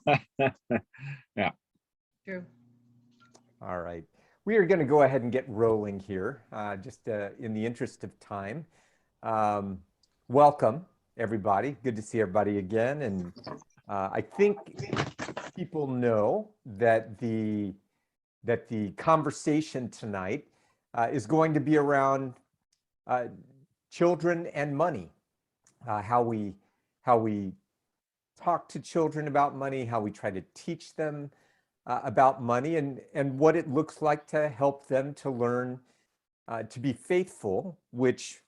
Yeah. True. All right. We are going to go ahead and get rolling here, just in the interest of time. Um, Welcome, everybody. Good to see everybody again. And I think people know that the conversation tonight is going to be around uh, children and money, how we talk to children about money, how we try to teach them about money, and what it looks like to help them to learn to be faithful, which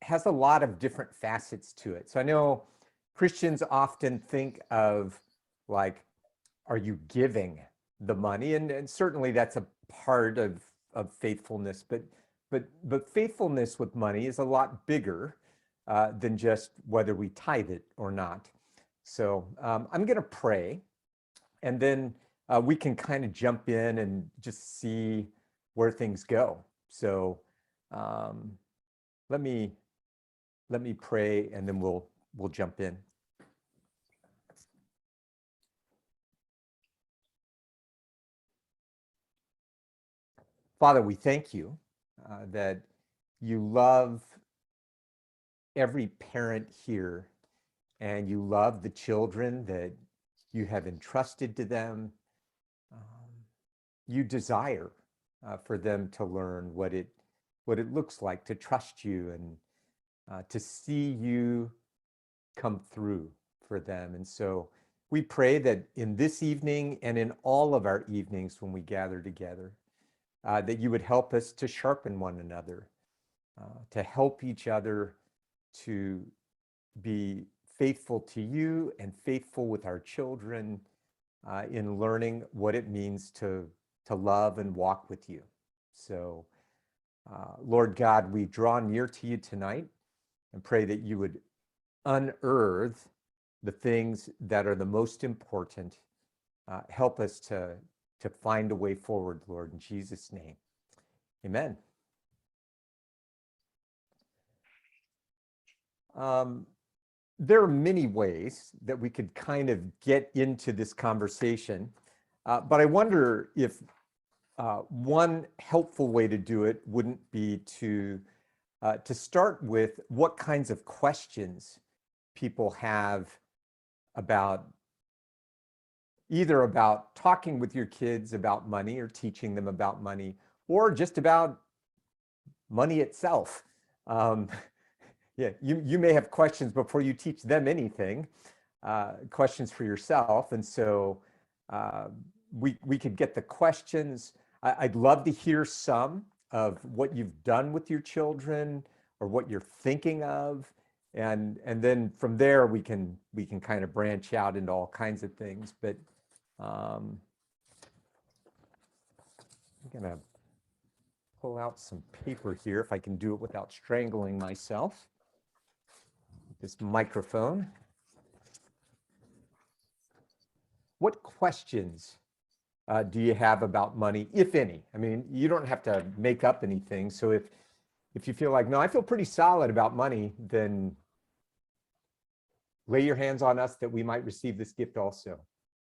has a lot of different facets to it. So I know Christians often think of, like, are you giving the money? And certainly that's a part of faithfulness, but faithfulness with money is a lot bigger than just whether we tithe it or not. So I'm going to pray, and then we can kind of jump in and just see where things go. So um, let me pray, and then we'll jump in. Father, we thank you that you love every parent here, and you love the children that you have entrusted to them. You desire for them to learn what it looks like to trust you, and to see you come through for them. And so we pray that in this evening and in all of our evenings when we gather together, that you would help us to sharpen one another, to help each other to be faithful to you and faithful with our children in learning what it means to love and walk with you. So, Lord God, we draw near to you tonight and pray that you would unearth the things that are the most important. Help us to find a way forward, Lord, in Jesus' name. Amen. There are many ways that we could kind of get into this conversation, but I wonder if one helpful way to do it wouldn't be to start with what kinds of questions people have about either about talking with your kids about money or teaching them about money, or just about money itself. Yeah, you may have questions before you teach them anything, questions for yourself. And so we could get the questions. I'd love to hear some of what you've done with your children or what you're thinking of. And then from there, we can kind of branch out into all kinds of things. But I'm gonna pull out some paper here if I can do it without strangling myself. This microphone. What questions do you have about money, if any? I mean, you don't have to make up anything. So if you feel like, no, I feel pretty solid about money, then lay your hands on us that we might receive this gift also.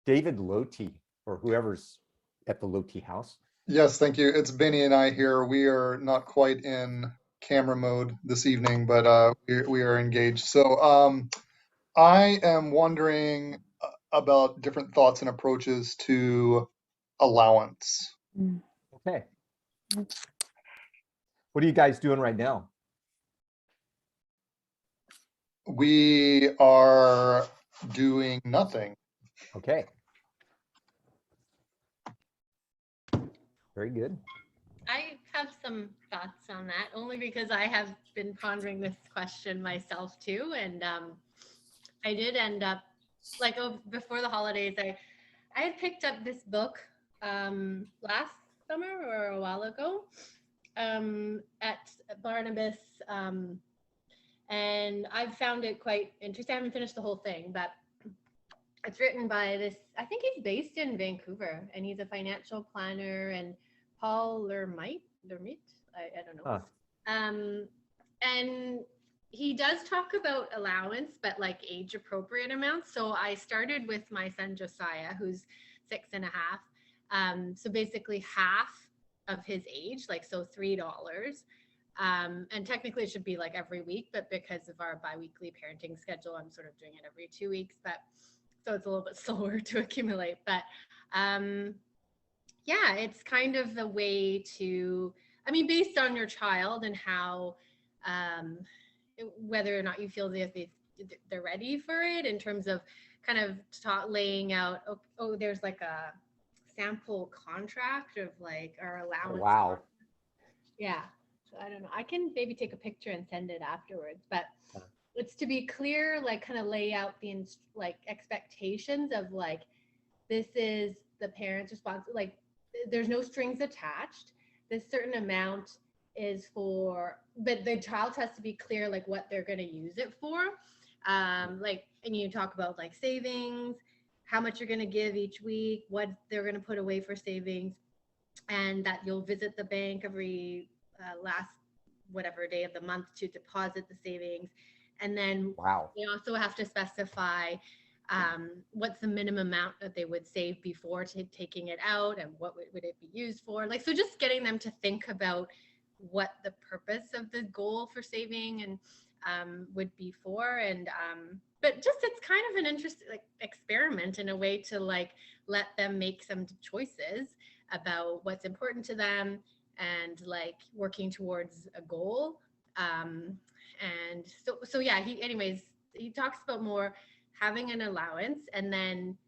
David Loti, or whoever's at the Loti house. Yes, thank you. It's Benny and I here. We are not quite in camera mode this evening, but we are engaged. So I am wondering about different thoughts and approaches to allowance. Okay. What are you guys doing right now? We are doing nothing. Okay. Very good. I have some thoughts on that, only because I have been pondering this question myself too. And I did end up, like, before the holidays, I had picked up this book last summer or a while ago at Barnabas. And I've found it quite interesting. I haven't finished the whole thing, but it's written by this, I think he's based in Vancouver, and he's a financial planner, and Paul Lermite, I don't know. Huh. And he does talk about allowance, but like age appropriate amounts. So I started with my son Josiah, who's 6.5. So basically half of his age, like so $3. And technically it should be like every week, but because of our biweekly parenting schedule, I'm sort of doing it every 2 weeks. But so it's a little bit slower to accumulate. But yeah, it's kind of the way to, I mean, based on your child and how whether or not you feel that they're ready for it, in terms of kind of laying out, there's like a sample contract of like our allowance. Wow. Yeah. So I don't know. I can maybe take a picture and send it afterwards, but it's to be clear, like kind of lay out the like expectations of like, this is the parent's response. Like there's no strings attached. This certain amount is for, but the child has to be clear like what they're going to use it for. Like, and you talk about like savings, how much you're going to give each week, what they're going to put away for savings, and that you'll visit the bank every last whatever day of the month to deposit the savings. And then Wow. they also have to specify what's the minimum amount that they would save before taking it out, and what would it be used for. Like, so just getting them to think about what the purpose of the goal for saving and would be for. And but just, it's kind of an interesting like experiment in a way to like let them make some choices about what's important to them and like working towards a goal. And so yeah, he talks about more having an allowance. And then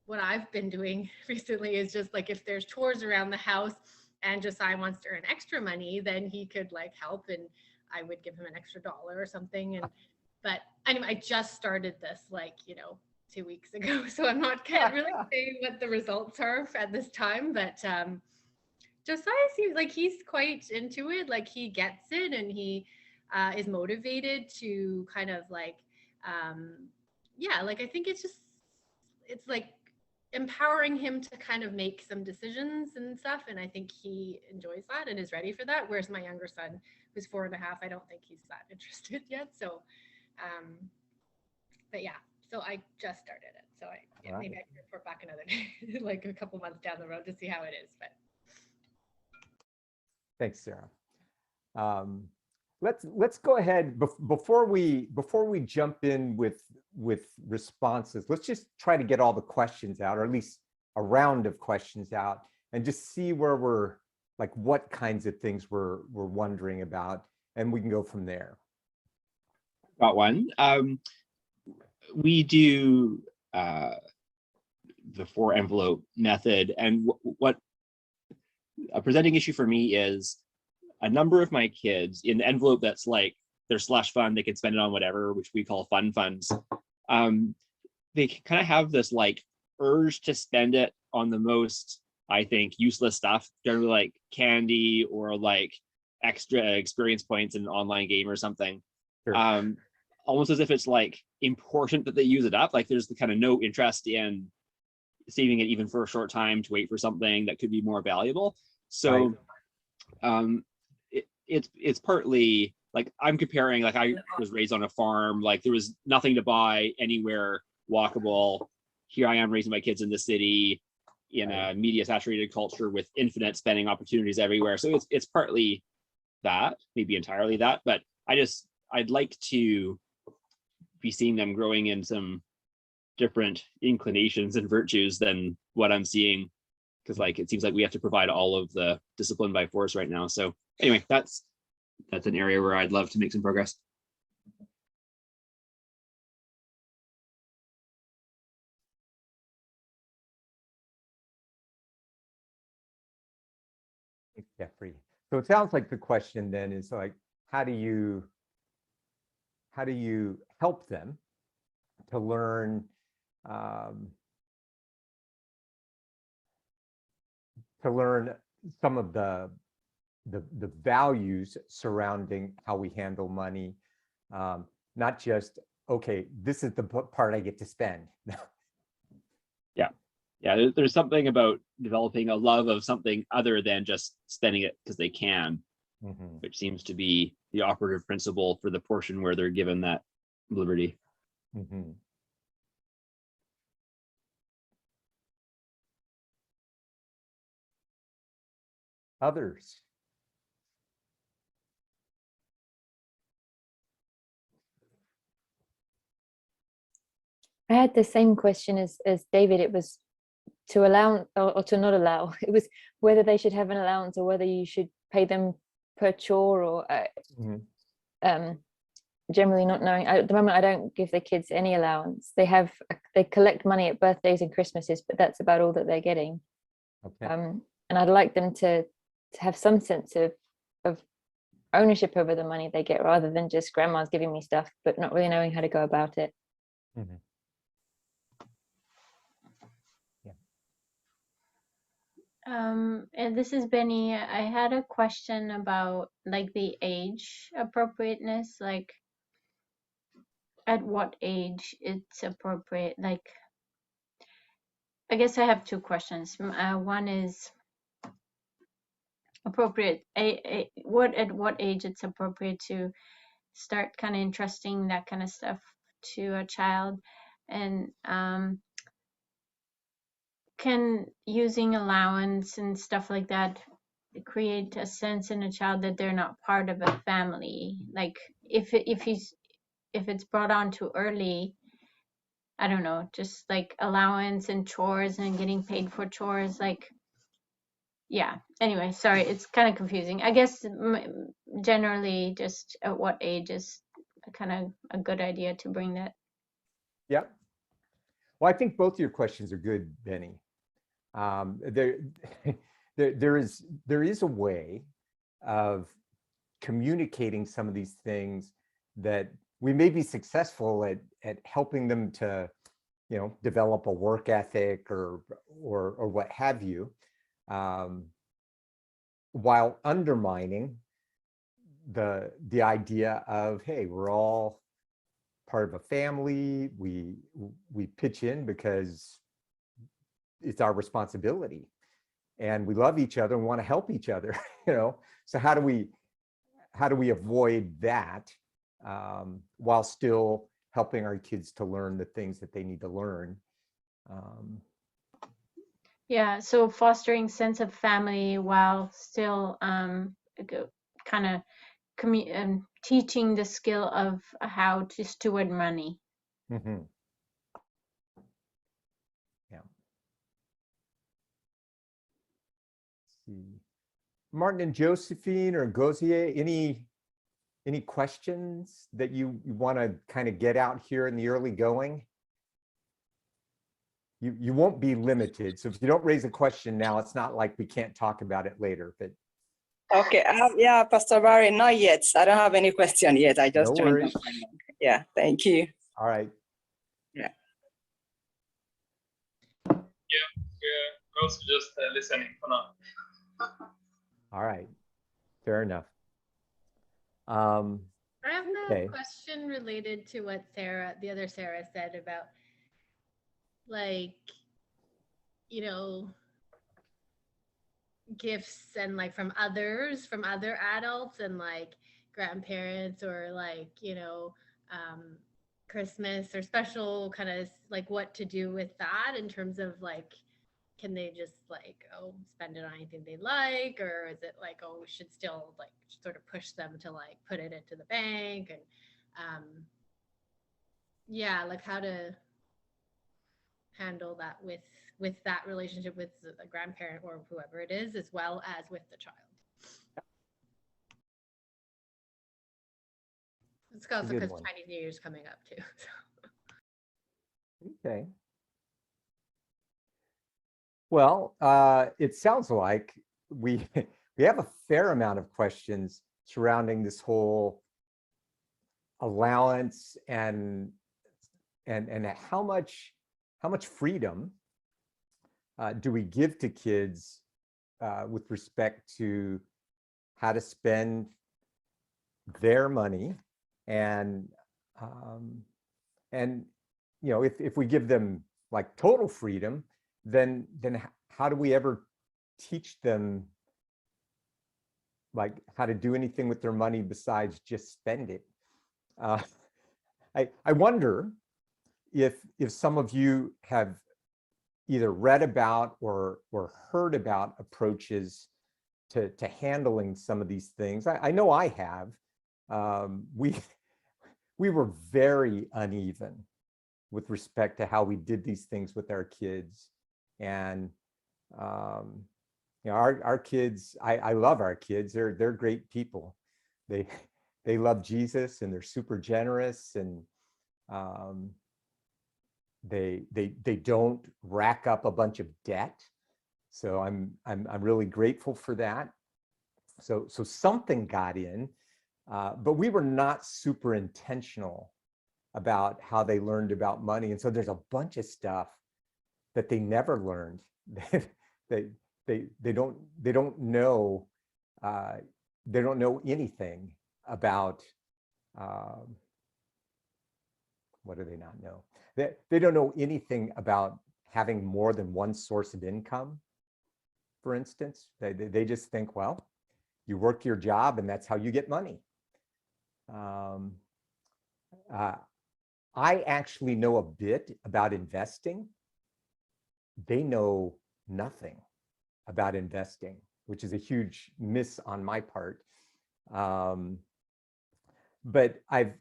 what I've been doing recently is just like, if there's chores around the house and Josiah wants to earn extra money, then he could like help, and I would give him an extra dollar or something. And but anyway, I just started this like 2 weeks ago, so can't really say what the results are at this time. But Josiah seems like he's quite into it. Like he gets it, and he is motivated to kind of like yeah, like I think it's like empowering him to kind of make some decisions and stuff. And I think he enjoys that and is ready for that. Whereas my younger son, who's 4.5, I don't think he's that interested yet. So, but yeah, so I just started it. So maybe I can report back another day, like a couple months down the road, to see how it is. But Thanks, Sarah. Let's go ahead before we jump in with responses. Let's just try to get all the questions out, or at least a round of questions out, and just see where we're like, what kinds of things we're wondering about, and we can go from there. Got one. We do the 4-envelope method, and what a presenting issue for me is a number of my kids in the envelope that's like their slush fund, they can spend it on whatever, which we call fun funds. They kind of have this like urge to spend it on the most, I think, useless stuff, generally like candy or like extra experience points in an online game or something. Sure. Almost as if it's like important that they use it up. Like there's the kind of no interest in saving it even for a short time to wait for something that could be more valuable. So right. It's partly like I'm comparing, like I was raised on a farm, like there was nothing to buy anywhere walkable. Here I am raising my kids in the city in a media saturated culture with infinite spending opportunities everywhere. So it's partly that, maybe entirely that, but I'd like to be seeing them growing in some different inclinations and virtues than what I'm seeing, because like it seems like we have to provide all of the discipline by force right now. So anyway, that's an area where I'd love to make some progress. Thanks, Jeffrey. So it sounds like the question then is like, how do you help them to learn some of the values surrounding how we handle money, not just, okay, this is the part I get to spend. Yeah, there's something about developing a love of something other than just spending it because they can. Mhm. which seems to be the operative principle for the portion where they're given that liberty. Mhm. Others? I had the same question as David. It was to allow or to not allow. It was whether they should have an allowance or whether you should pay them per chore or Mhm. generally not knowing. At the moment, I don't give the kids any allowance. They collect money at birthdays and Christmases, but that's about all that they're getting. Okay. And I'd like them to have some sense of ownership over the money they get rather than just grandma's giving me stuff, but not really knowing how to go about it. Mhm. And this is Benny. I had a question about like the age appropriateness, like at what age it's appropriate. Like, I guess I have two questions. One is appropriate. At what age it's appropriate to start kind of entrusting that kind of stuff to a child, and can using allowance and stuff like that create a sense in a child that they're not part of a family? Like if it's brought on too early, I don't know, just like allowance and chores and getting paid for chores, like, yeah. Anyway, sorry, it's kind of confusing. I guess generally just at what age is kind of a good idea to bring that. Yep. Well, I think both your questions are good, Benny. There, there is a way of communicating some of these things that we may be successful at helping them to, develop a work ethic or what have you, while undermining the idea of, hey, we're all part of a family. We pitch in because it's our responsibility, and we love each other and want to help each other. So how do we avoid that while still helping our kids to learn the things that they need to learn? Yeah, so fostering sense of family while still kind of teaching the skill of how to steward money. Mhm. Yeah. Let's see. Martin and Josephine or Gosier, any questions that you want to kind of get out here in the early going? You won't be limited. So if you don't raise a question now, it's not like we can't talk about it later, but. Okay, yeah, Pastor Barry, not yet. I don't have any question yet. I just No joined. worries. Yeah, thank you. All right. Yeah. Yeah, we're also just listening for now. All right. Fair enough. I have Okay. a question related to what the other Sarah said about, like, gifts and like from other adults and like grandparents or like, Christmas or special kind of like what to do with that in terms of like, can they just like, spend it on anything they like, or is it like, we should still like sort of push them to like put it into the bank, and yeah, like how to handle that with that relationship with a grandparent or whoever it is, as well as with the child. It's also good because one. Chinese New Year's coming up too. Okay. Well, it sounds like we have a fair amount of questions surrounding this whole allowance and how much freedom do we give to kids with respect to how to spend their money, and if we give them like total freedom, then how do we ever teach them like how to do anything with their money besides just spend it. I wonder if some of you have either read about or heard about approaches to handling some of these things. I know I have. We were very uneven with respect to how we did these things with our kids. And our kids, I love our kids. They're great people. They love Jesus, and they're super generous, and they don't rack up a bunch of debt. So I'm really grateful for that. So something got in, but we were not super intentional about how they learned about money. And so there's a bunch of stuff that they never learned. They don't know anything about, what do they not know? They don't know anything about having more than one source of income, for instance. They just think, well, you work your job and that's how you get money. I actually know a bit about investing. They know nothing about investing, which is a huge miss on my part. But I've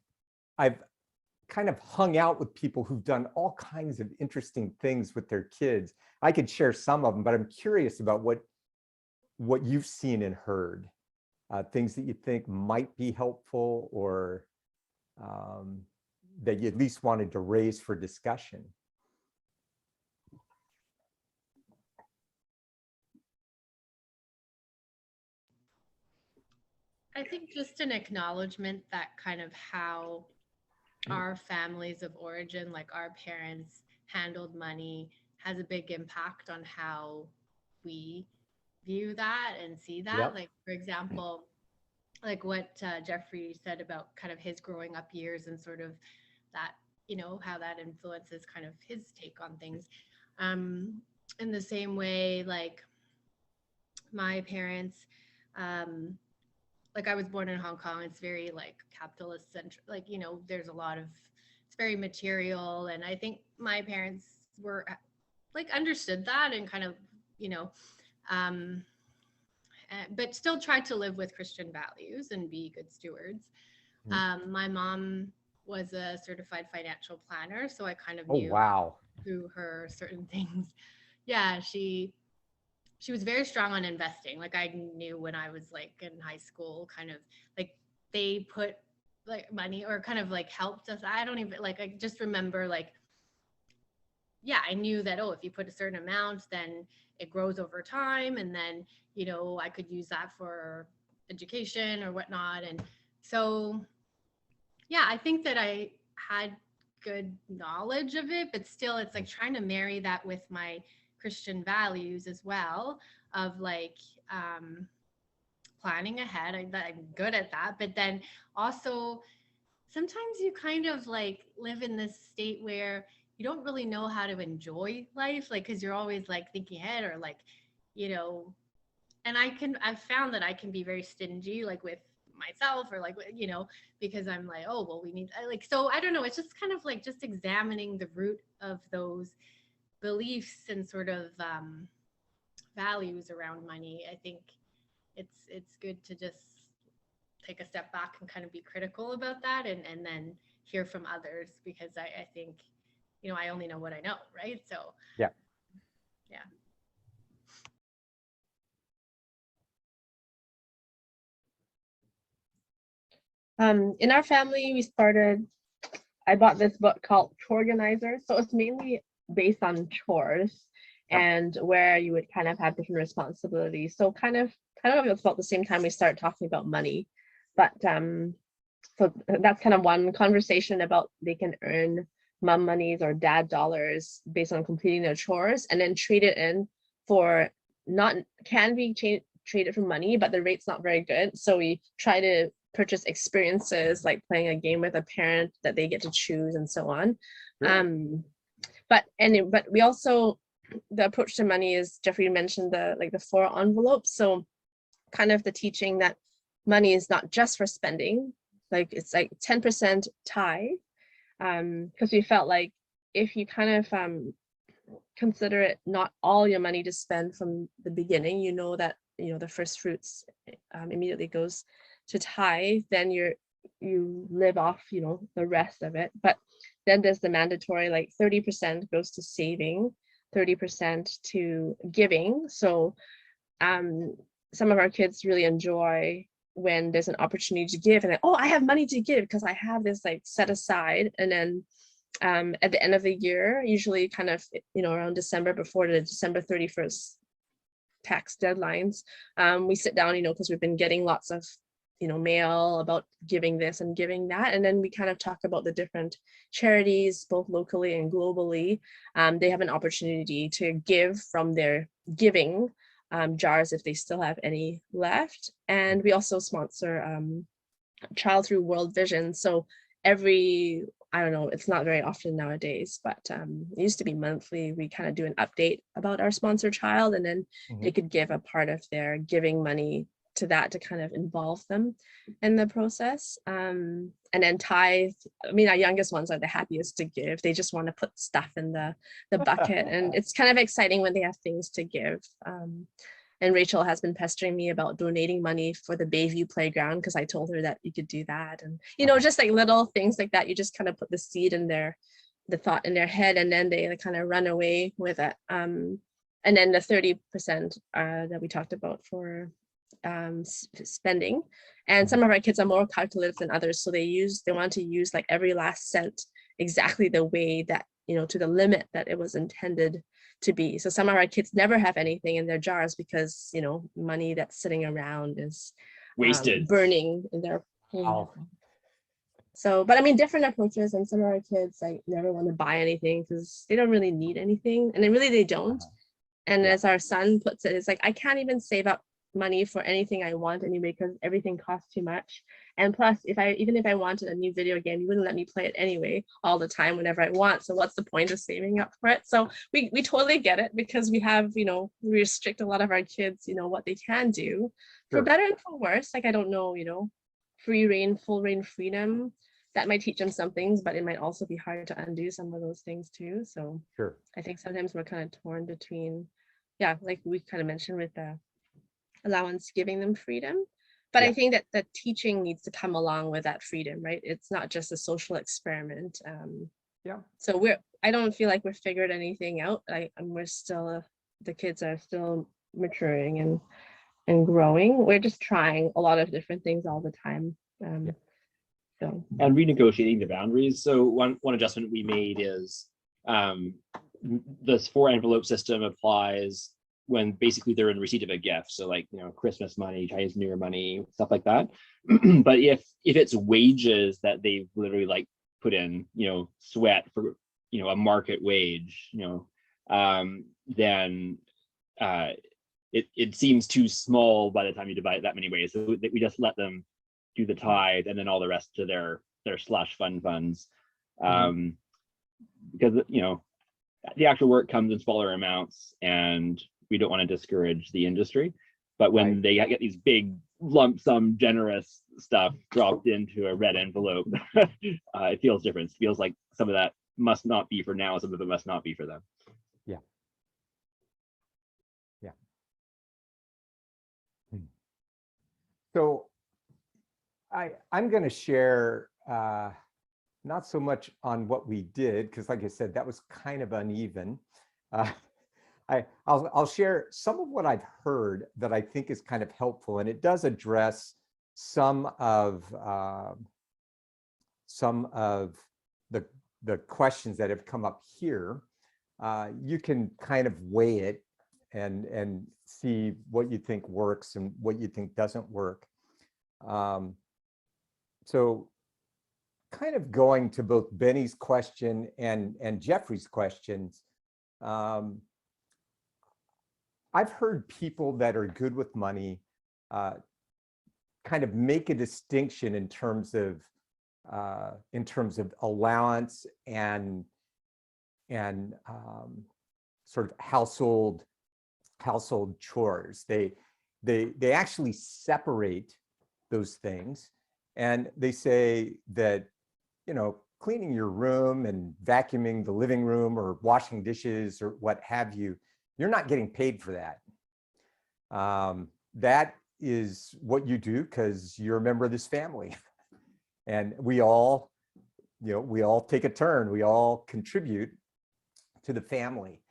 kind of hung out with people who've done all kinds of interesting things with their kids. I could share some of them, but I'm curious about what you've seen and heard, things that you think might be helpful, or that you at least wanted to raise for discussion. I think just an acknowledgement that kind of how our families of origin, like our parents, handled money has a big impact on how we view that and see that. Yep. Like, for example, like what Jeffrey said about kind of his growing up years and sort of that, how that influences kind of his take on things. In the same way, like my parents, like I was born in Hong Kong. It's very like capitalist centric, like, there's a lot of, it's very material. And I think my parents were like understood that and kind of, but still tried to live with Christian values and be good stewards. My mom was a certified financial planner, so I kind of knew through her certain things. Yeah, she was very strong on investing. Like I knew when I was like in high school, kind of like they put like money or kind of like helped us. I don't even like, I just remember like, yeah, I knew that, if you put a certain amount, then it grows over time. And then, I could use that for education or whatnot. And so, yeah, I think that I had good knowledge of it, but still it's like trying to marry that with my Christian values as well, of like planning ahead. I'm good at that. But then also sometimes you kind of like live in this state where you don't really know how to enjoy life, like, because you're always like thinking ahead, or like, and I've found that I can be very stingy, like with myself, or like, because I'm like, oh, well, we need, like, so I don't know. It's just kind of like just examining the root of those beliefs and sort of values around money. I think it's good to just take a step back and kind of be critical about that, and then hear from others, because I think, I only know what I know, right? So yeah. In our family, I bought this book called Chorganizer. So it's mainly based on chores and where you would kind of have different responsibilities. So kind of it's about the same time we start talking about money. But so that's kind of one conversation about they can earn mom monies or dad dollars based on completing their chores, and then trade it in for traded for money, but the rate's not very good. So we try to purchase experiences, like playing a game with a parent that they get to choose and so on. But we also, the approach to money is, Jeffrey mentioned the 4 envelopes. So kind of the teaching that money is not just for spending, like it's like 10% tithe, because we felt like if you kind of consider it not all your money to spend from the beginning, you know that the first fruits immediately goes to tithe, then you live off the rest of it. But then there's the mandatory, like 30% goes to saving, 30% to giving. So some of our kids really enjoy when there's an opportunity to give, and oh, I have money to give because I have this like set aside. And then at the end of the year, usually kind of around December, before the December 31st tax deadlines, we sit down, because we've been getting lots of mail about giving this and giving that, and then we kind of talk about the different charities, both locally and globally. They have an opportunity to give from their giving jars if they still have any left. And we also sponsor Child Through World Vision. So every, I don't know, it's not very often nowadays, but it used to be monthly. We kind of do an update about our sponsor child, and then they could give a part of their giving money to that to kind of involve them in the process. And then tithe, I mean, our youngest ones are the happiest to give. They just want to put stuff in the bucket, and it's kind of exciting when they have things to give. And Rachel has been pestering me about donating money for the Bayview playground, because I told her that you could do that. And, just like little things like that, you just kind of put the seed in the thought in their head, and then they kind of run away with it. And then the 30% that we talked about for spending. And some of our kids are more calculative than others. So they want to use like every last cent exactly the way that, to the limit that it was intended to be. So some of our kids never have anything in their jars because, money that's sitting around is Wasted. Burning in their Wow. So, but I mean, different approaches, and some of our kids like never want to buy anything because they don't really need anything, and then really they don't. And as our son puts it, it's like, I can't even save up money for anything I want anyway, because everything costs too much. And plus, even if I wanted a new video game, you wouldn't let me play it anyway all the time whenever I want. So what's the point of saving up for it? So we totally get it, because we have, we restrict a lot of our kids, what they can do for better and for worse. Like, I don't know, free reign, full reign freedom, that might teach them some things, but it might also be hard to undo some of those things too. So I think sometimes we're kind of torn between, like we kind of mentioned with the allowance giving them freedom. But I think that the teaching needs to come along with that freedom, right? It's not just a social experiment. So I don't feel like we've figured anything out. We're still, the kids are still maturing and growing. We're just trying a lot of different things all the time. So. And renegotiating the boundaries. So one adjustment we made is this 4-envelope system applies when basically they're in receipt of a gift. So like, Christmas money, Chinese New Year money, stuff like that. But if it's wages that they've literally like put in, sweat for, a market wage, then it seems too small by the time you divide it that many ways. So we just let them do the tithe and then all the rest to their slush funds. Because, the actual work comes in smaller amounts, and we don't want to discourage the industry. But when they get these big lump sum generous stuff dropped into a red envelope, it feels different. It feels like some of that must not be for now, some of it must not be for them. So I'm going to share not so much on what we did, because like I said, that was kind of uneven. I'll share some of what I've heard that I think is kind of helpful, and it does address some of the questions that have come up here. You can kind of weigh it and see what you think works and what you think doesn't work. So kind of going to both Benny's question and Jeffrey's questions, I've heard people that are good with money kind of make a distinction in terms of allowance and sort of household chores. they actually separate those things, and they say that, you know, cleaning your room and vacuuming the living room or washing dishes or what have you, you're not getting paid for that. That is what you do because you're a member of this family. And we all, you know, we all take a turn, we all contribute to the family.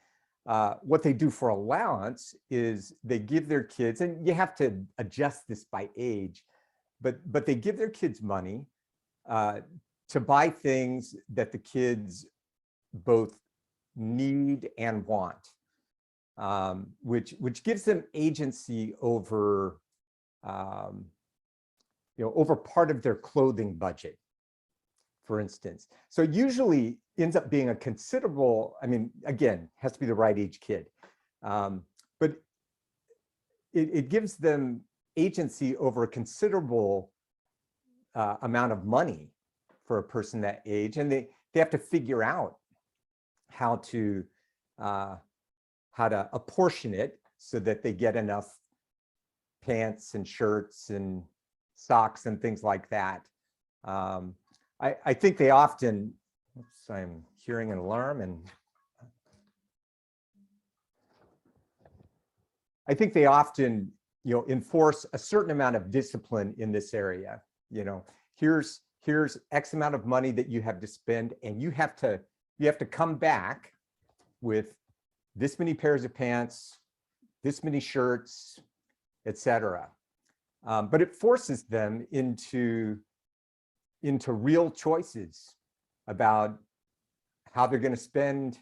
What they do for allowance is they give their kids, and you have to adjust this by age, but they give their kids money to buy things that the kids both need and want, which gives them agency over, you know, over part of their clothing budget, for instance. So usually ends up being a considerable, I mean, again, has to be the right age kid, but it gives them agency over a considerable amount of money for a person that age, and they have to figure out how to apportion it so that they get enough pants and shirts and socks and things like that. I think they often, oops, I'm hearing an alarm, and I think they often, you know, enforce a certain amount of discipline in this area. You know, here's X amount of money that you have to spend, and you have to come back with this many pairs of pants, this many shirts, etc. But it forces them into real choices about how they're going to spend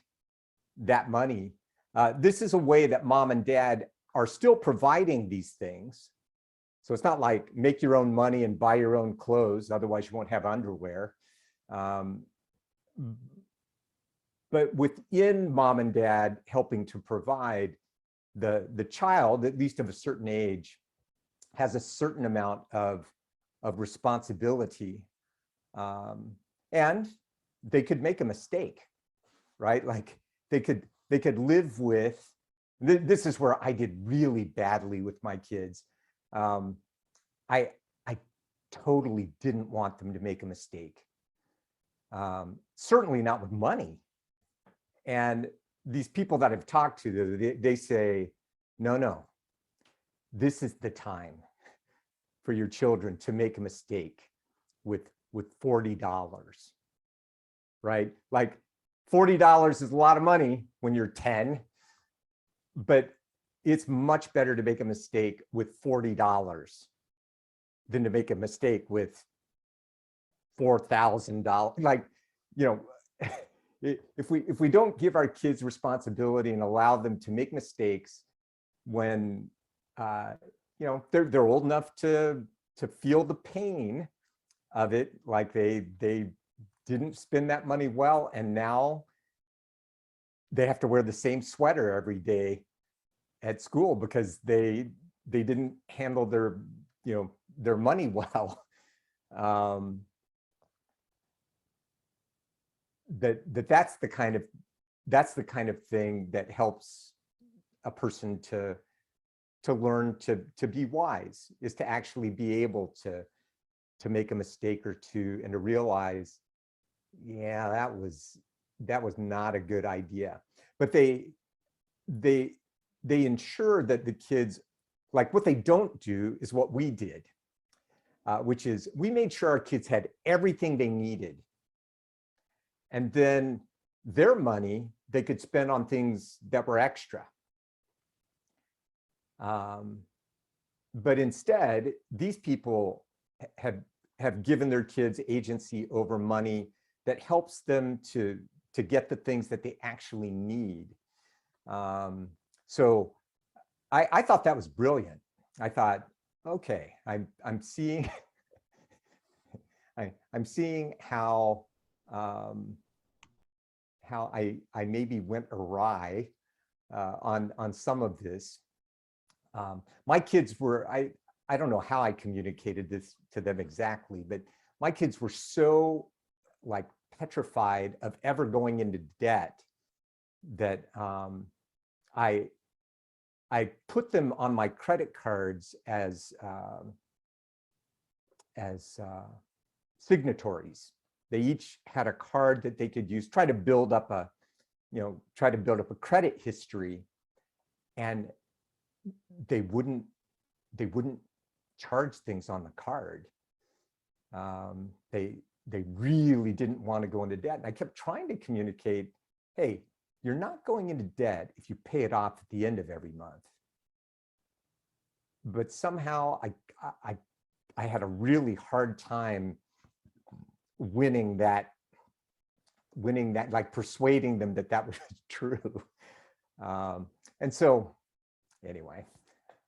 that money. This is a way that mom and dad are still providing these things. So it's not like make your own money and buy your own clothes, otherwise you won't have underwear. But within mom and dad helping to provide, the child, at least of a certain age, has a certain amount of responsibility. And they could make a mistake, right? Like they could live with, this is where I did really badly with my kids. I totally didn't want them to make a mistake. Certainly not with money. And these people that I've talked to, they say, no, this is the time for your children to make a mistake with $40, right? Like $40 is a lot of money when you're 10, but it's much better to make a mistake with $40 than to make a mistake with $4,000. Like, you know, if we don't give our kids responsibility and allow them to make mistakes when you know, they're old enough to feel the pain of it, like they didn't spend that money well, and now they have to wear the same sweater every day at school because they didn't handle their, you know, their money well. That's the kind of thing that helps a person to learn to be wise, is to actually be able to make a mistake or two and to realize, yeah, that was not a good idea. But they ensure that the kids, like what they don't do is what we did, which is we made sure our kids had everything they needed. And then their money they could spend on things that were extra. But instead, these people have given their kids agency over money that helps them to get the things that they actually need. So I thought that was brilliant. I thought, okay, I'm seeing I'm seeing how I maybe went awry on some of this. My kids were, I don't know how I communicated this to them exactly, but my kids were so like petrified of ever going into debt that I I put them on my credit cards as signatories. They each had a card that they could use, try to build up a credit history, and they wouldn't charge things on the card. They really didn't want to go into debt. And I kept trying to communicate, hey, you're not going into debt if you pay it off at the end of every month. But somehow I had a really hard time winning that, like persuading them that that was true. And so anyway.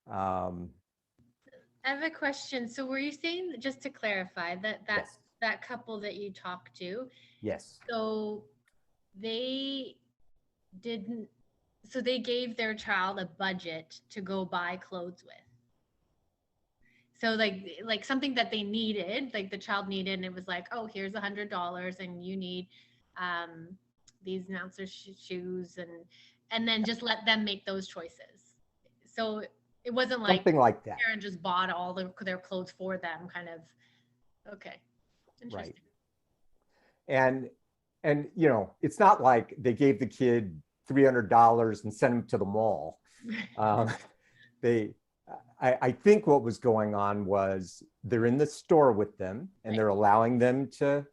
I have a question. So were you saying, just to clarify, that Yes. that couple that you talked to, Yes. so they gave their child a budget to go buy clothes with? So like something that they needed, like the child needed, and it was like, oh, here's $100 and you need these amounts of shoes, and then just let them make those choices. So it wasn't like Something like that. Karen just bought all their clothes for them, kind of. Okay. Interesting. Right. And you know, it's not like they gave the kid $300 and sent him to the mall. I think what was going on was they're in the store with them and they're allowing them to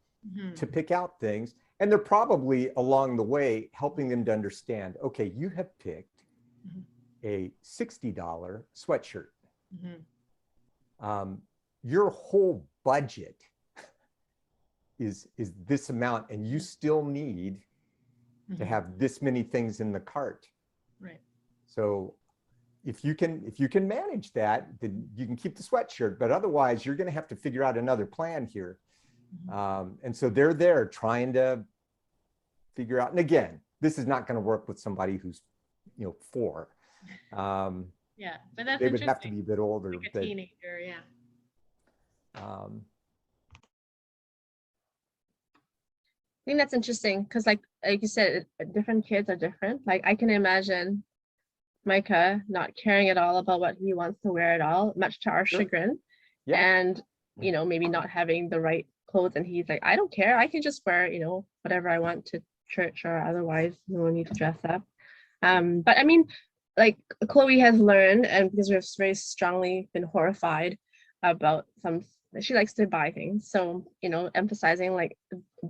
pick out things. And they're probably along the way helping them to understand, okay, you have picked a $60 sweatshirt. Your whole budget is this amount, and you still need to have this many things in the cart. Right. So if you can manage that, then you can keep the sweatshirt, but otherwise you're going to have to figure out another plan here. And so they're there trying to figure out, and again, this is not going to work with somebody who's, 4. Yeah, but that's they would have to be a bit older. like a teenager, yeah. I think that's interesting because like you said, different kids are different. Like I can imagine Micah not caring at all about what he wants to wear at all, much to our chagrin. Yeah. And, maybe not having the right clothes. And he's like, I don't care. I can just wear, whatever I want to church, or otherwise no need to dress up. But I mean, like Chloe has learned, and because we've very strongly been horrified about she likes to buy things. So, emphasizing like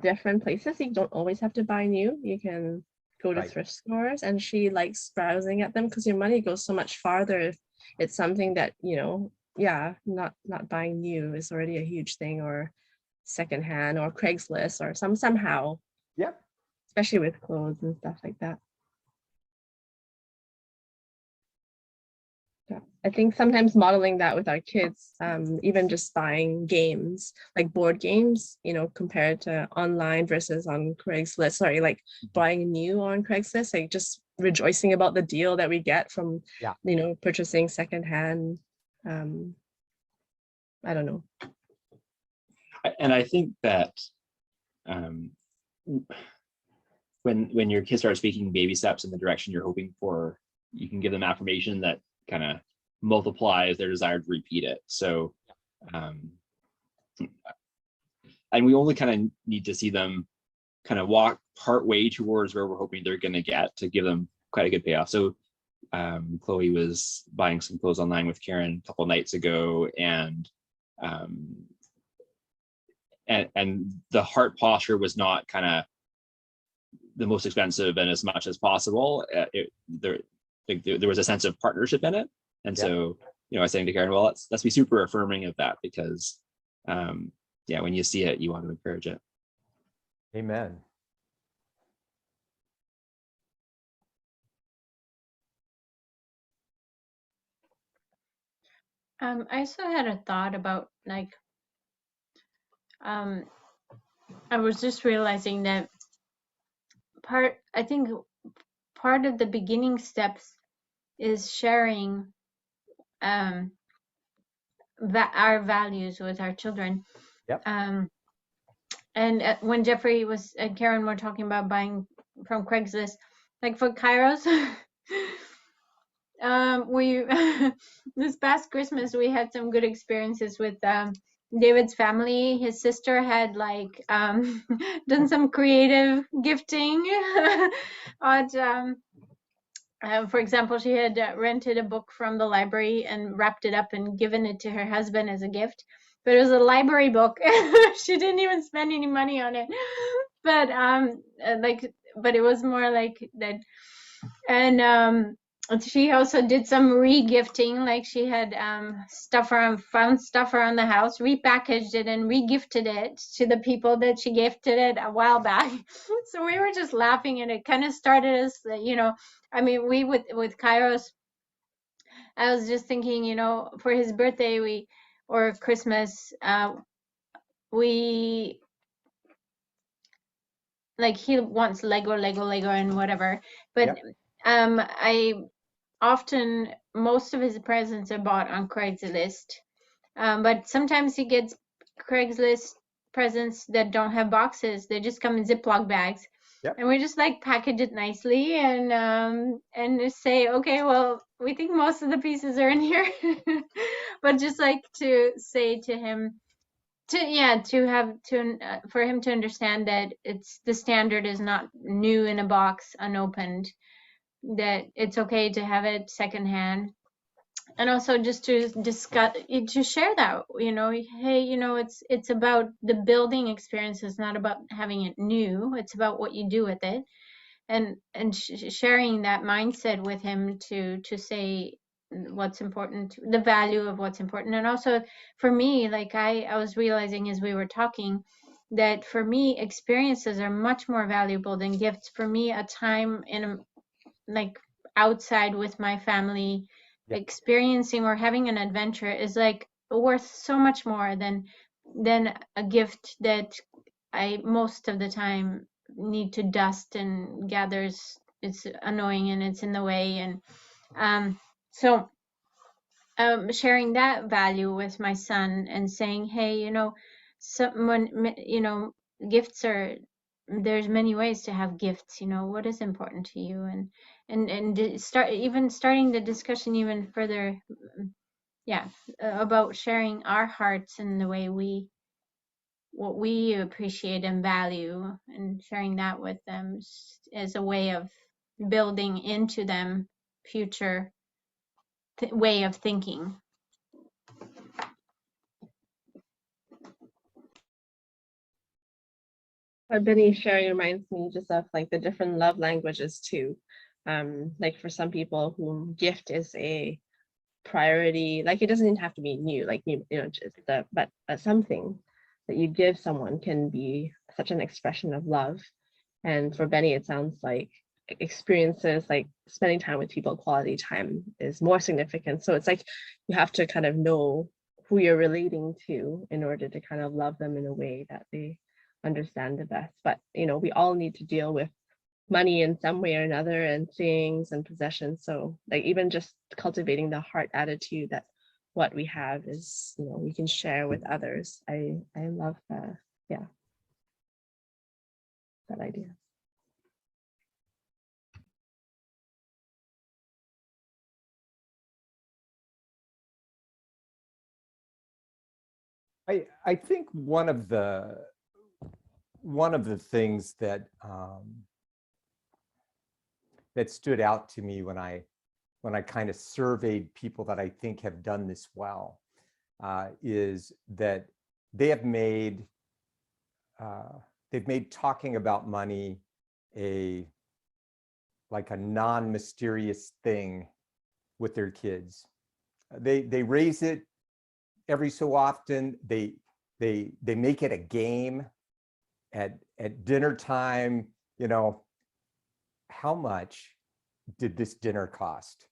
different places. You don't always have to buy new. You can go to thrift stores, and she likes browsing at them because your money goes so much farther if it's something that, not buying new is already a huge thing, or secondhand, or Craigslist, or somehow. Yeah. Especially with clothes and stuff like that. Yeah, I think sometimes modeling that with our kids, even just buying games, like board games, compared to online versus on Craigslist, sorry, like buying new on Craigslist, like just rejoicing about the deal that we get from, purchasing secondhand. I don't know. And I think that when your kids start speaking baby steps in the direction you're hoping for, you can give them affirmation that kind of multiplies their desire to repeat it. So, and we only kind of need to see them kind of walk part way towards where we're hoping they're going to get to give them quite a good payoff. So Chloe was buying some clothes online with Karen a couple of nights ago, and the heart posture was not kind of the most expensive and as much as possible. There was a sense of partnership in it. And so, I was saying to Karen, well, let's be super affirming of that, because when you see it, you want to encourage it. Amen. I also had a thought about I was just realizing that I think part of the beginning steps is sharing our values with our children. Yep. And when Jeffrey and Karen were talking about buying from Craigslist, like for Kairos, We this past Christmas we had some good experiences with David's family. His sister had like done some creative gifting. At, for example, she had rented a book from the library and wrapped it up and given it to her husband as a gift. But it was a library book. She didn't even spend any money on it. But but it was more like that. And she also did some re-gifting, like she had found stuff around the house, repackaged it and re-gifted it to the people that she gifted it a while back. So we were just laughing, and it kind of started as, I mean, we with Kairos, I was just thinking, for his birthday or Christmas, we like, he wants Lego and whatever, but Yep. I often, most of his presents are bought on Craigslist, but sometimes he gets Craigslist presents that don't have boxes. They just come in Ziploc bags. Yep. And we just like package it nicely and just say, okay, well, we think most of the pieces are in here. But just like to say to him, for him to understand that the standard is not new in a box unopened, that it's okay to have it secondhand. And also just to share that, hey, it's about the building experience. It's not about having it new. It's about what you do with it, and sharing that mindset with him to say what's important, the value of what's important. And also for me, like I was realizing as we were talking, that for me, experiences are much more valuable than gifts. For me, a time like outside with my family, Yep. experiencing or having an adventure is like worth so much more than a gift that I most of the time need to dust and gathers. It's annoying and it's in the way. And so sharing that value with my son and saying, hey, gifts are, there's many ways to have gifts. What is important to you, and starting the discussion even further, about sharing our hearts and the way what we appreciate and value, and sharing that with them as a way of building into them future way of thinking. Benny sharing reminds me just of like the different love languages too. Like for some people whom gift is a priority, like it doesn't even have to be new, like just but something that you give someone can be such an expression of love. And for Benny, it sounds like experiences, like spending time with people, quality time, is more significant. So it's like you have to kind of know who you're relating to in order to kind of love them in a way that they understand the best. But we all need to deal with money in some way or another, and things and possessions. So like even just cultivating the heart attitude that what we have is, we can share with others. I love that. Yeah, that idea. I think one of the things that that stood out to me when I kind of surveyed people that I think have done this well is that they have made talking about money like a non-mysterious thing with their kids. They raise it every so often. They make it a game at dinner time. How much did this dinner cost?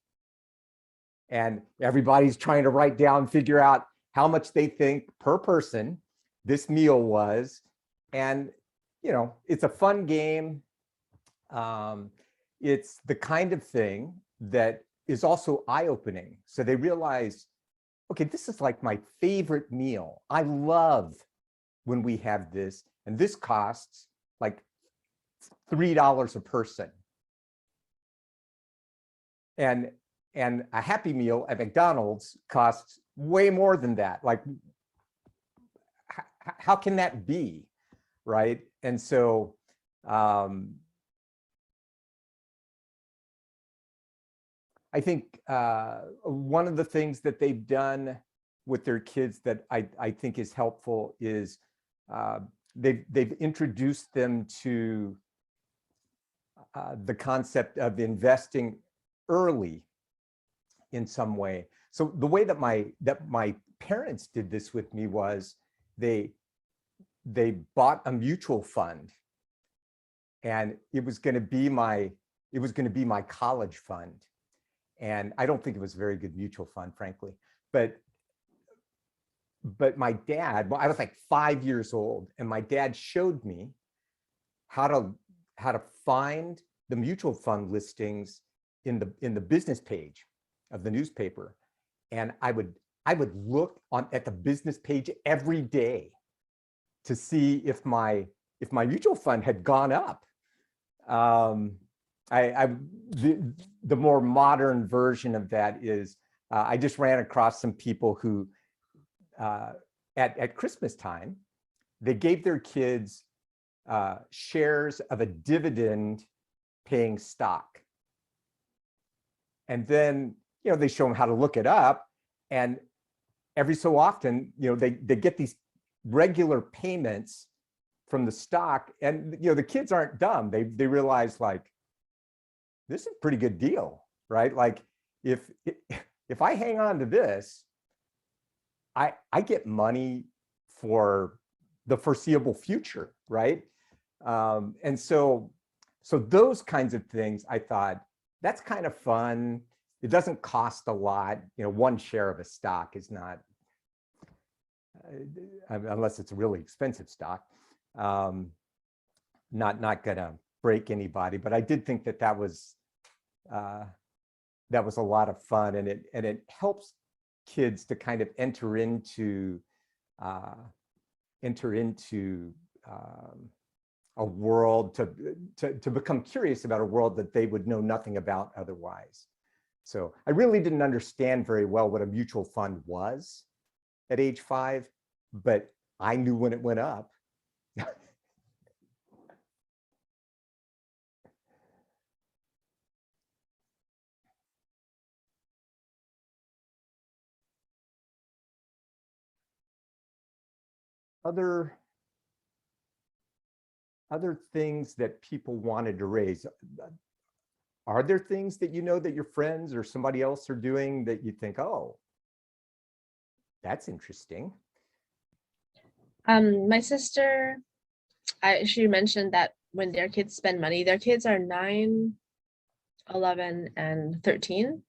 And everybody's trying to write down, figure out how much they think per person this meal was. And it's a fun game. It's the kind of thing that is also eye-opening. So they realize, okay, this is like my favorite meal. I love when we have this, and this costs like $3 a person. And and a Happy Meal at McDonald's costs way more than that. Like, how can that be, right? And so, I think one of the things that they've done with their kids that I think is helpful is they've introduced them to the concept of investing early in some way. So the way that my parents did this with me was they bought a mutual fund, and it was going to be my college fund. And I don't think it was a very good mutual fund, frankly. But my dad, well, I was like 5 years old, and my dad showed me how to find the mutual fund listings in the business page of the newspaper. And I would look at the business page every day to see if my mutual fund had gone up. The more modern version of that is I just ran across some people who at Christmas time, they gave their kids shares of a dividend paying stock. And then, they show them how to look it up. And every so often, they get these regular payments from the stock. And, the kids aren't dumb. They realize, like, this is a pretty good deal, right? Like, if I hang on to this, I get money for the foreseeable future, right? And so those kinds of things, I thought, that's kind of fun. It doesn't cost a lot. One share of a stock is not, unless it's a really expensive stock, not gonna break anybody. But I did think that was a lot of fun, and it helps kids to kind of enter into a world, to become curious about a world that they would know nothing about otherwise. So I really didn't understand very well what a mutual fund was at age 5, but I knew when it went up. Other things that people wanted to raise. Are there things that that your friends or somebody else are doing that you think, oh, that's interesting? My sister, she mentioned that when their kids spend money, their kids are 9, 11, and 13,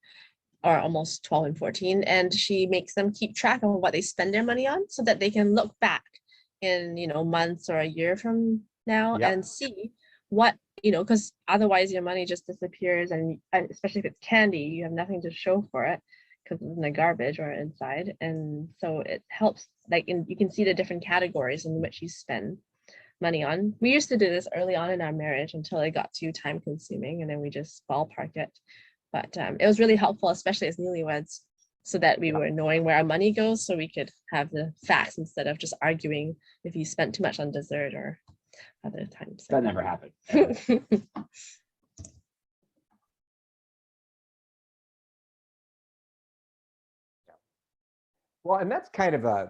or almost 12 and 14, and she makes them keep track of what they spend their money on so that they can look back in months or a year from now and see what because otherwise your money just disappears, and especially if it's candy, you have nothing to show for it because it's in the garbage or inside. And so it helps, like, you can see the different categories in which you spend money on. We used to do this early on in our marriage until it got too time consuming, and then we just ballparked it. But it was really helpful, especially as newlyweds, so that we were knowing where our money goes, so we could have the facts instead of just arguing if you spent too much on dessert or other times. That never happened. Well, and that's kind of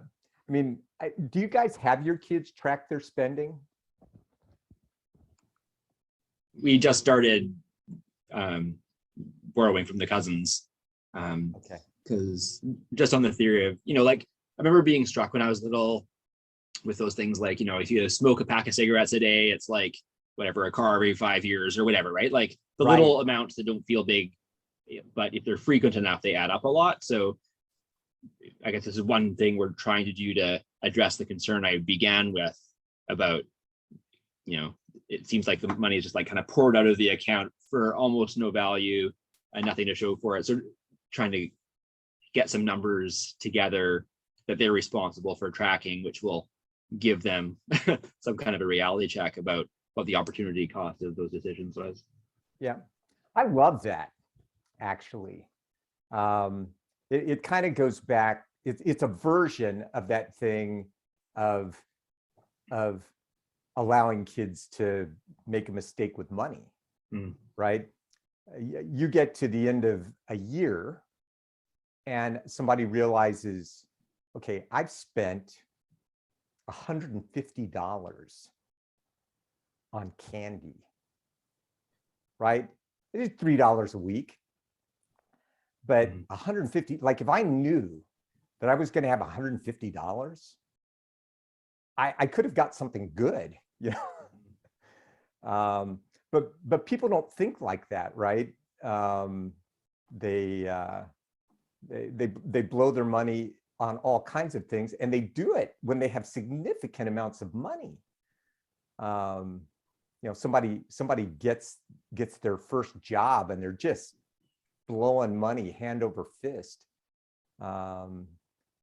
do you guys have your kids track their spending? We just started borrowing from the cousins. Okay. Because just on the theory of, like, I remember being struck when I was little with those things like, if you smoke a pack of cigarettes a day, it's like, whatever, a car every 5 years or whatever, right? Like the little amounts that don't feel big, but if they're frequent enough, they add up a lot. So I guess this is one thing we're trying to do to address the concern I began with about, it seems like the money is just like kind of poured out of the account for almost no value and nothing to show for it. So trying to get some numbers together that they're responsible for tracking, which will give them some kind of a reality check about what the opportunity cost of those decisions was. Yeah, I love that, actually. It kind of goes back, it's a version of that thing of allowing kids to make a mistake with money, right? You get to the end of a year and somebody realizes, okay, I've spent $150 on candy, right? It is $3 a week, but 150, like if I knew that I was going to have $150, I could have got something good, you know. But people don't think like that, right? They blow their money on all kinds of things, and they do it when they have significant amounts of money. You know, somebody gets their first job and they're just blowing money hand over fist, and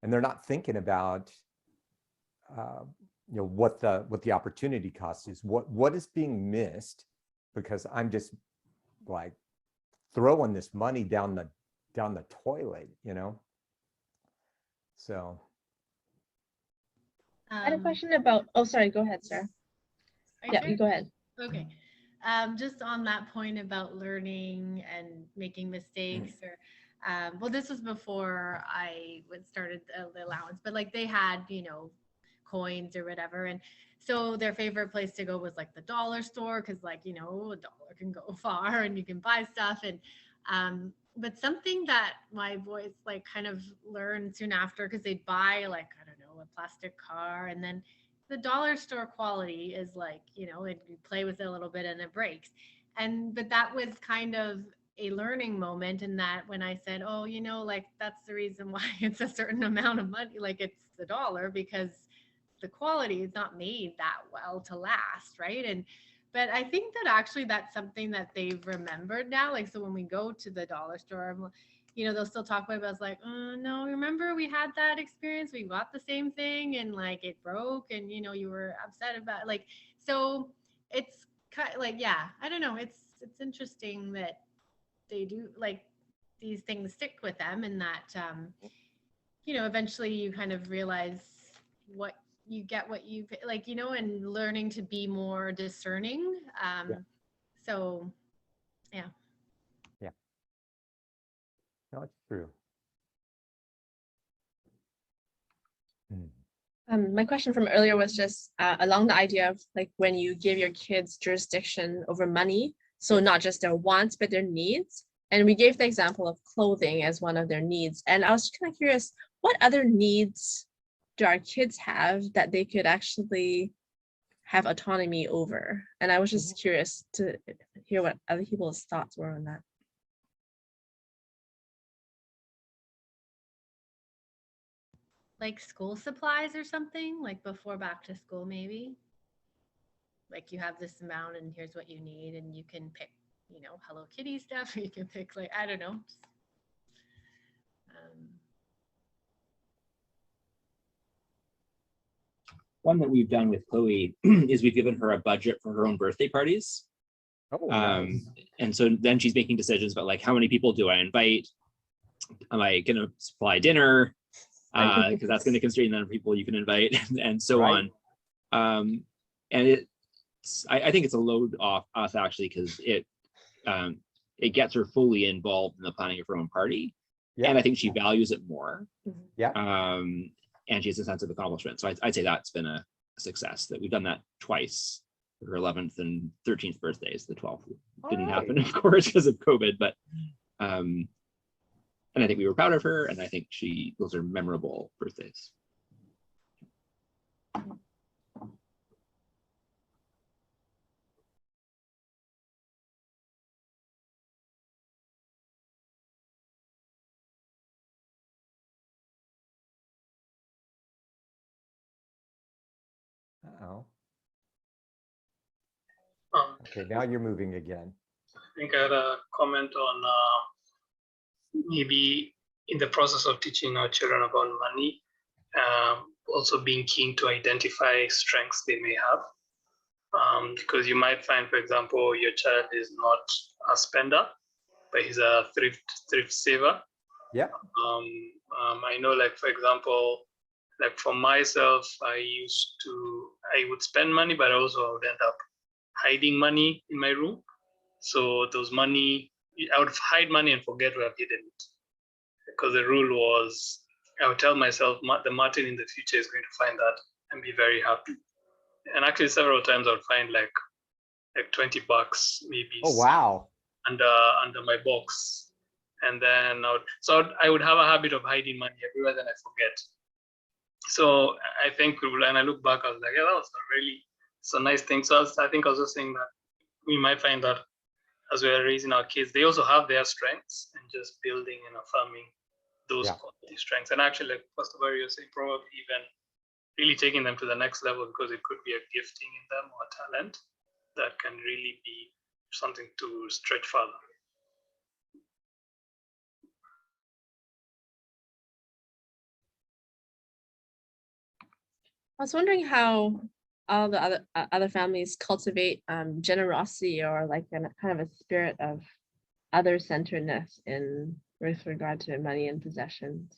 they're not thinking about you know, what the opportunity cost is, what is being missed because I'm just like throwing this money down the toilet, you know. So I had a question about, oh, sorry, go ahead, sir. Yeah, you go ahead. Okay. Just on that point about learning and making mistakes, or well, this was before I started the allowance, but like they had, you know, coins or whatever, and so their favorite place to go was like the dollar store, because like, you know, a dollar can go far and you can buy stuff. And but something that my boys like kind of learned soon after, because they'd buy like, I don't know, a plastic car, and then the dollar store quality is like, you know, you play with it a little bit and it breaks. But that was kind of a learning moment, in that when I said, oh, you know, like that's the reason why it's a certain amount of money, like it's the dollar, because the quality is not made that well to last, right? But I think that actually that's something that they've remembered now. Like, so when we go to the dollar store, you know, they'll still talk about it, but I was like, oh, no, remember we had that experience, we bought the same thing and like it broke, and you know, you were upset about it. Like, so it's kind of like, yeah, I don't know, it's interesting that they do, like, these things stick with them, and that you know, eventually you kind of realize what you get, what you like, you know, and learning to be more discerning. So yeah. no, it's true. My question from earlier was just along the idea of like when you give your kids jurisdiction over money, so not just their wants, but their needs. And we gave the example of clothing as one of their needs. And I was kind of curious, what other needs do our kids have that they could actually have autonomy over? And I was just curious to hear what other people's thoughts were on that. Like school supplies or something, like before back to school, maybe. Like you have this amount and here's what you need, and you can pick, you know, Hello Kitty stuff, or you can pick like, I don't know. One that we've done with Chloe is we've given her a budget for her own birthday parties. Oh, nice. And so then she's making decisions about like, how many people do I invite? Am I going to supply dinner? Because that's going to constrain the number of people you can invite, and so Right. on. And I think it's a load off us actually, because it gets her fully involved in the planning of her own party. Yeah. And I think she values it more. Yeah. And she has a sense of accomplishment. So I'd say that's been a success, that we've done that twice for her 11th and 13th birthdays. The 12th didn't happen, of course, because of COVID, but and I think we were proud of her, and I think those are memorable birthdays. Uh-oh. Um, Okay, now you're moving again. I think I had a comment on maybe in the process of teaching our children about money, also being keen to identify strengths they may have. Because you might find, for example, your child is not a spender, but he's a thrift saver. Yeah. I know, like, for example, like for myself, I would spend money, but also I would end up hiding money in my room. So those money, I would hide money and forget where I've hidden it. Because the rule was, I would tell myself, the Martin in the future is going to find that and be very happy. And actually, several times I would find like $20, maybe. Oh, wow. Under my box, and then I would have a habit of hiding money everywhere, then I forget. So I think, when I look back, I was like, yeah, that was a nice thing. So I think I was just saying that we might find that as we're raising our kids, they also have their strengths, and just building and affirming those quality strengths. And actually, like Pastor Barry was saying, probably even really taking them to the next level, because it could be a gifting in them or a talent that can really be something to stretch further. I was wondering how all the other families cultivate generosity, or like a kind of a spirit of other-centeredness in with regard to money and possessions.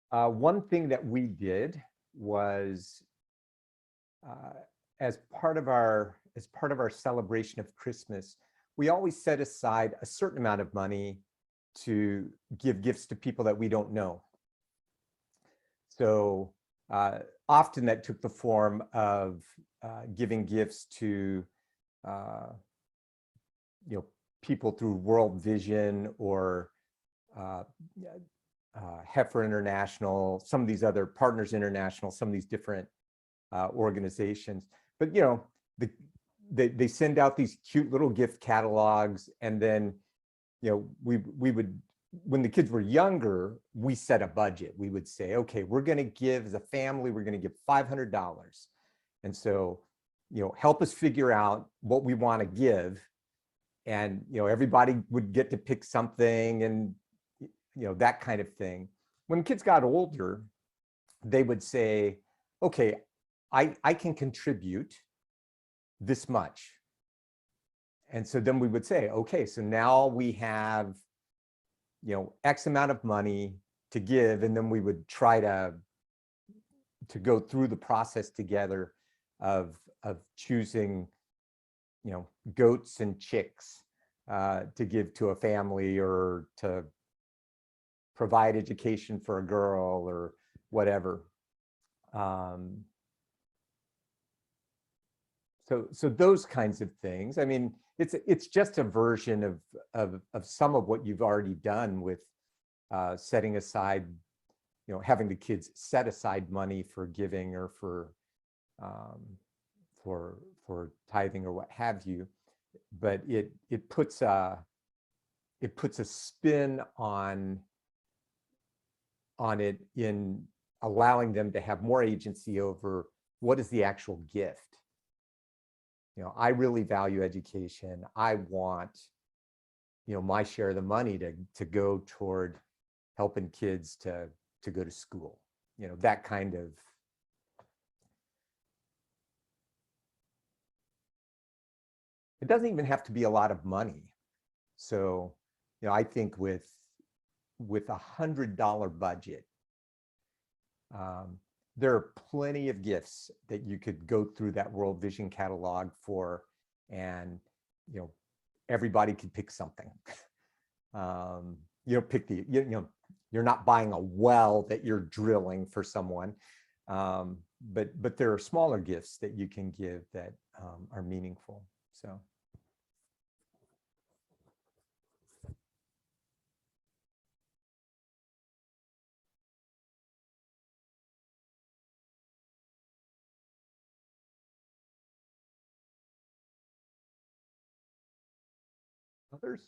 One thing that we did was, as part of our celebration of Christmas, we always set aside a certain amount of money to give gifts to people that we don't know. So often that took the form of giving gifts to people through World Vision or Heifer International, some of these other Partners International, some of these different organizations. But they send out these cute little gift catalogs, and then we would, when the kids were younger, we set a budget. We would say, okay, we're going to give, as a family, we're going to give $500, and so help us figure out what we want to give, and everybody would get to pick something, and that kind of thing. When kids got older, they would say, okay, I can contribute this much. And so then we would say, okay, so now we have, X amount of money to give. And then we would try to go through the process together of choosing, goats and chicks to give to a family, or to provide education for a girl, or whatever. So those kinds of things. I mean, it's just a version of some of what you've already done with setting aside, having the kids set aside money for giving, or for tithing, or what have you. But it puts a spin on it, in allowing them to have more agency over what is the actual gift. I really value education. I want, my share of the money to go toward helping kids to go to school. That kind of. It doesn't even have to be a lot of money. So, I think with $100 budget, there are plenty of gifts that you could go through that World Vision catalog for, and everybody could pick something. Pick you're not buying a well that you're drilling for someone, but there are smaller gifts that you can give that are meaningful. So. Others?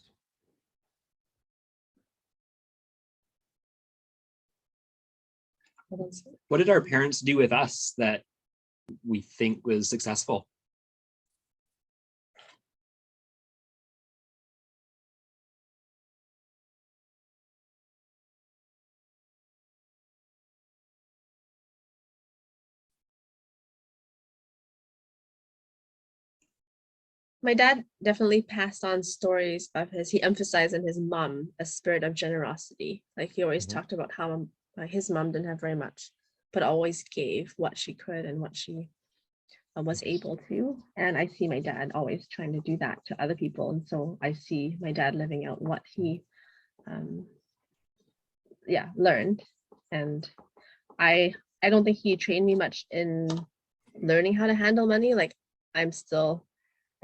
What did our parents do with us that we think was successful? My dad definitely passed on stories of he emphasized in his mom a spirit of generosity. Like he always Mhm. talked about how his mom didn't have very much, but always gave what she could and what she was able to. And I see my dad always trying to do that to other people. And so I see my dad living out what he learned. And I don't think he trained me much in learning how to handle money. Like I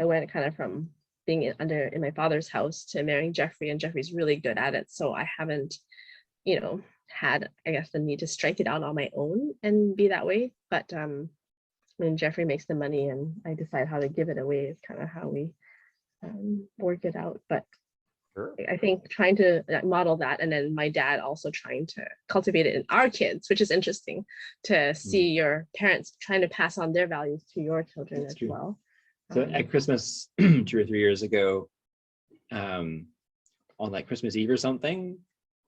went kind of from being in my father's house to marrying Jeffrey, and Jeffrey's really good at it. So I haven't, had, I guess, the need to strike it out on my own and be that way. But when Jeffrey makes the money and I decide how to give it away is kind of how we work it out. But Sure. I think trying to model that, and then my dad also trying to cultivate it in our kids, which is interesting to see your parents trying to pass on their values to your children That's as true. well. So at Christmas 2 or 3 years ago, on like Christmas Eve or something,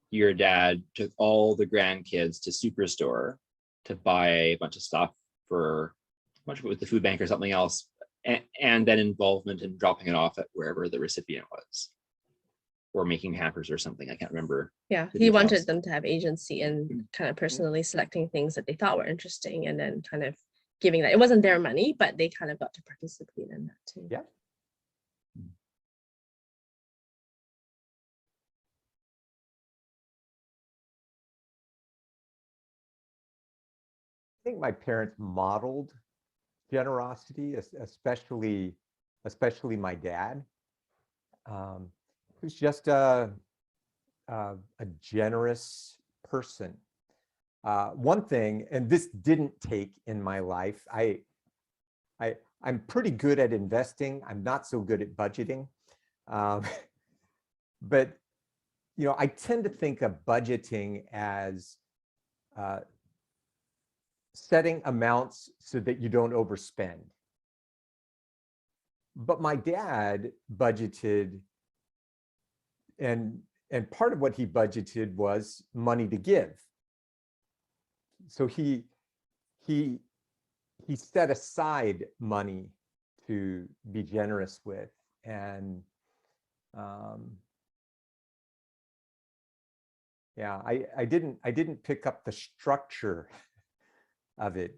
your dad took all the grandkids to Superstore to buy a bunch of stuff for much of it with the food bank or something else, and then involvement in dropping it off at wherever the recipient was, or making hampers or something. I can't remember. Yeah, the he details. wanted them to have agency and kind of personally selecting things that they thought were interesting and then kind of giving that. It wasn't their money, but they kind of got to participate in that too. Yeah. I think my parents modeled generosity, especially my dad. Who's just a generous person. One thing, and this didn't take in my life, I'm pretty good at investing. I'm not so good at budgeting. But I tend to think of budgeting as setting amounts so that you don't overspend. But my dad budgeted, and part of what he budgeted was money to give. So he set aside money to be generous with, and yeah, I didn't pick up the structure of it,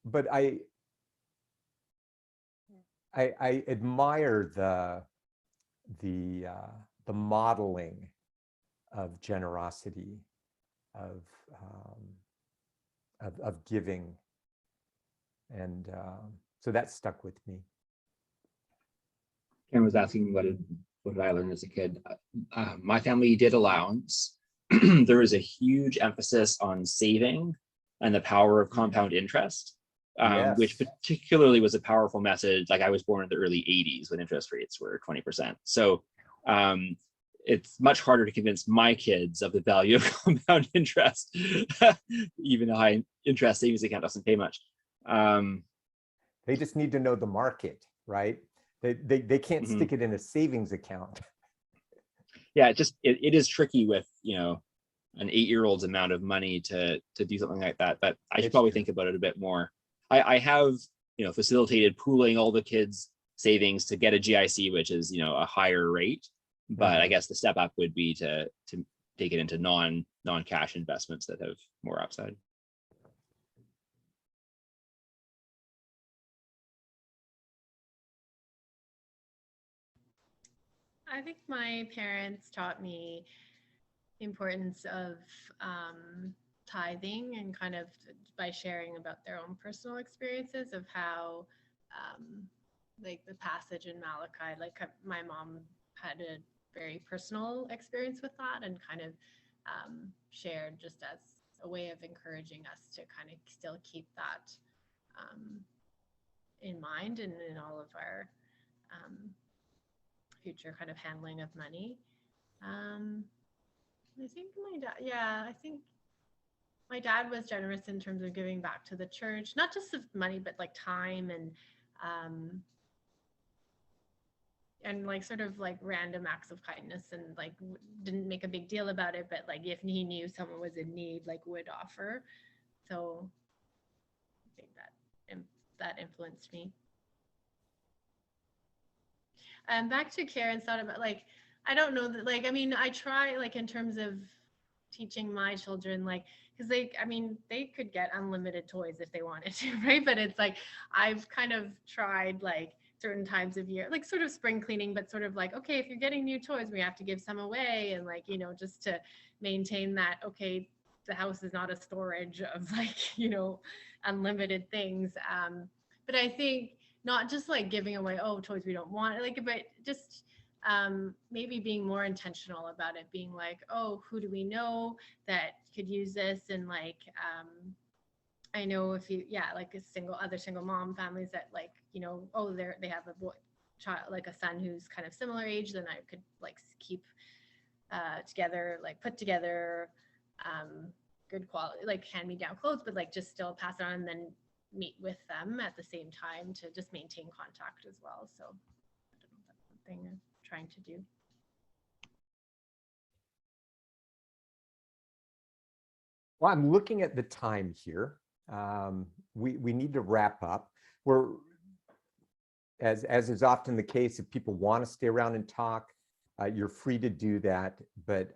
but I admire the modeling of generosity, of giving, and so that stuck with me. Ken was asking what did I learn as a kid? My family did allowance. There was a huge emphasis on saving and the power of compound interest, which Yes. particularly was a powerful message. Like I was born in the early 80s when interest rates were 20%. So it's much harder to convince my kids of the value of compound interest. Even a high interest savings account doesn't pay much. They just need to know the market, right? They can't stick it in a savings account. Yeah, it is tricky with an 8-year-old's amount of money to do something like that. But I should probably think about it a bit more. I have facilitated pooling all the kids' savings to get a GIC, which is a higher rate. But I guess the step up would be to take it into non-cash investments that have more upside. I think my parents taught me the importance of tithing, and kind of by sharing about their own personal experiences of how like the passage in Malachi, like my mom had a very personal experience with that, and kind of shared just as a way of encouraging us to kind of still keep that in mind and in all of our future kind of handling of money. I think I think my dad was generous in terms of giving back to the church, not just of money, but like time and like sort of like random acts of kindness, and like didn't make a big deal about it, but like if he knew someone was in need, like would offer. So I think that influenced me. back to Karen's thought about like, I don't know that, like, I mean, I try like in terms of teaching my children, like, because they could get unlimited toys if they wanted to, right? But it's like, I've kind of tried like certain times of year, like sort of spring cleaning, but sort of like, okay, if you're getting new toys, we have to give some away. And like, just to maintain that, okay, the house is not a storage of like, unlimited things. But I think not just like giving away, oh, toys we don't want, like, but just maybe being more intentional about it, being like, oh, who do we know that could use this? And like, I know if you, like other single mom families that like, oh, they have a boy child, like a son who's kind of similar age, then I could like keep together, like put together good quality, like hand-me-down clothes, but like just still pass it on and then meet with them at the same time to just maintain contact as well. So I don't know if that's something I'm trying to do. Well, I'm looking at the time here. We need to wrap up. We're, as is often the case, if people want to stay around and talk, you're free to do that. But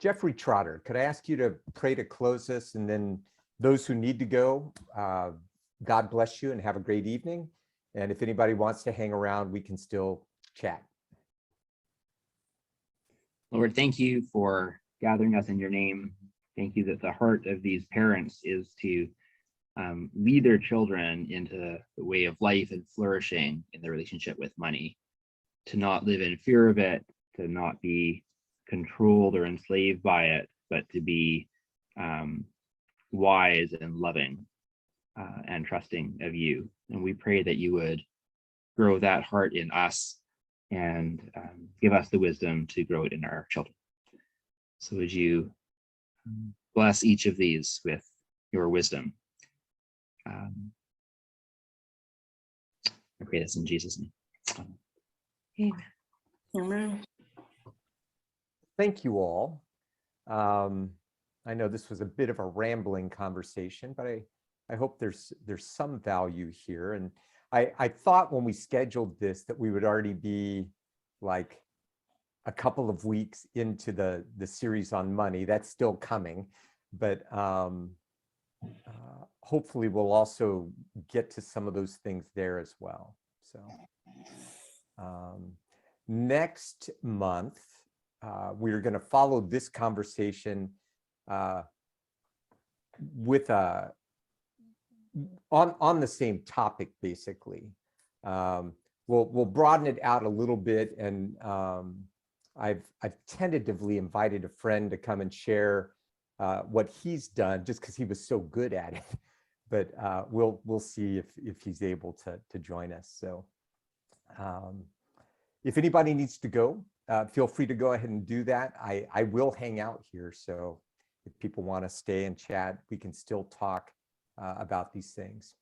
Jeffrey Trotter, could I ask you to pray to close us, and then those who need to go, God bless you and have a great evening. And if anybody wants to hang around, we can still chat. Lord, thank you for gathering us in your name. Thank you that the heart of these parents is to lead their children into the way of life and flourishing in their relationship with money, to not live in fear of it, to not be controlled or enslaved by it, but to be wise and loving and trusting of you. And we pray that you would grow that heart in us and give us the wisdom to grow it in our children. So would you bless each of these with your wisdom. I pray this in Jesus' name. Amen. Amen. Thank you all. I know this was a bit of a rambling conversation, but I hope there's some value here. And I thought when we scheduled this that we would already be like a couple of weeks into the series on money. That's still coming, but hopefully we'll also get to some of those things there as well. So next month, we're going to follow this conversation with on the same topic, basically. We'll broaden it out a little bit, and I've tentatively invited a friend to come and share what he's done, just because he was so good at it. But we'll see if he's able to join us. So if anybody needs to go, feel free to go ahead and do that. I will hang out here, so if people want to stay and chat, we can still talk about these things.